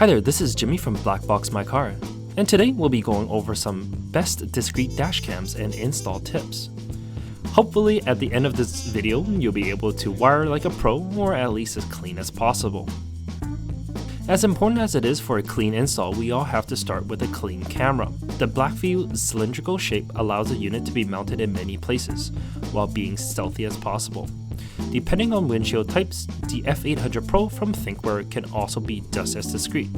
Hi there, this is Jimmy from BlackboxMyCar, and today we'll be going over some best discreet dash cams and install tips. Hopefully at the end of this video you'll be able to wire like a pro, or at least as clean as possible. As important as it is for a clean install, we all have to start with a clean camera. The BlackVUE cylindrical shape allows the unit to be mounted in many places, while being stealthy as possible. Depending on windshield types, the F800 Pro from THINKWARE can also be just as discreet.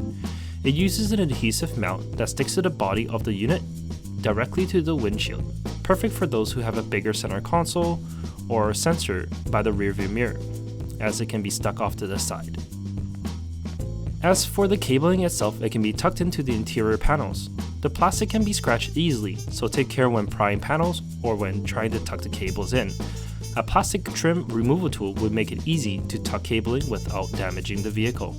It uses an adhesive mount that sticks to the body of the unit directly to the windshield, perfect for those who have a bigger center console or sensor by the rearview mirror, as it can be stuck off to the side. As for the cabling itself, it can be tucked into the interior panels. The plastic can be scratched easily, so take care when prying panels or when trying to tuck the cables in. A plastic trim removal tool would make it easy to tuck cabling without damaging the vehicle.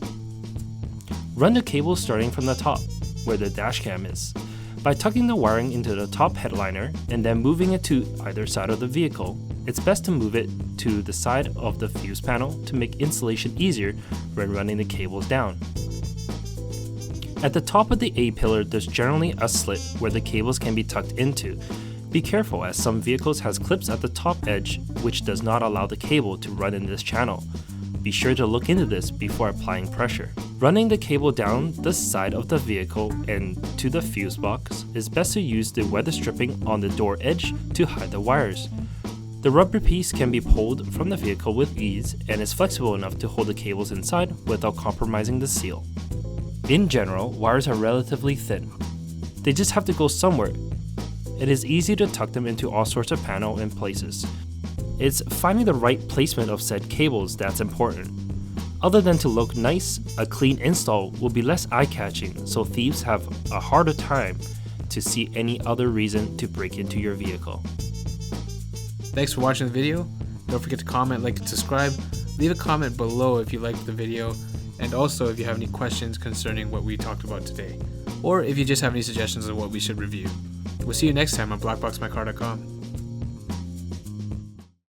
Run the cable starting from the top, where the dash cam is, by tucking the wiring into the top headliner and then moving it to either side of the vehicle. It's best to move it to the side of the fuse panel to make installation easier when running the cables down. At the top of the A-pillar, there's generally a slit where the cables can be tucked into. Be careful, as some vehicles has clips at the top edge which does not allow the cable to run in this channel. Be sure to look into this before applying pressure. Running the cable down the side of the vehicle and to the fuse box is best to use the weather stripping on the door edge to hide the wires. The rubber piece can be pulled from the vehicle with ease and is flexible enough to hold the cables inside without compromising the seal. In general, wires are relatively thin. They just have to go somewhere. It is easy to tuck them into all sorts of panel and places. It's finding the right placement of said cables that's important. Other than to look nice, a clean install will be less eye-catching, so thieves have a harder time to see any other reason to break into your vehicle. Thanks for watching the video. Don't forget to comment, like, and subscribe. Leave a comment below if you liked the video, and also if you have any questions concerning what we talked about today, or if you just have any suggestions on what we should review. We'll see you next time on BlackboxMyCar.com.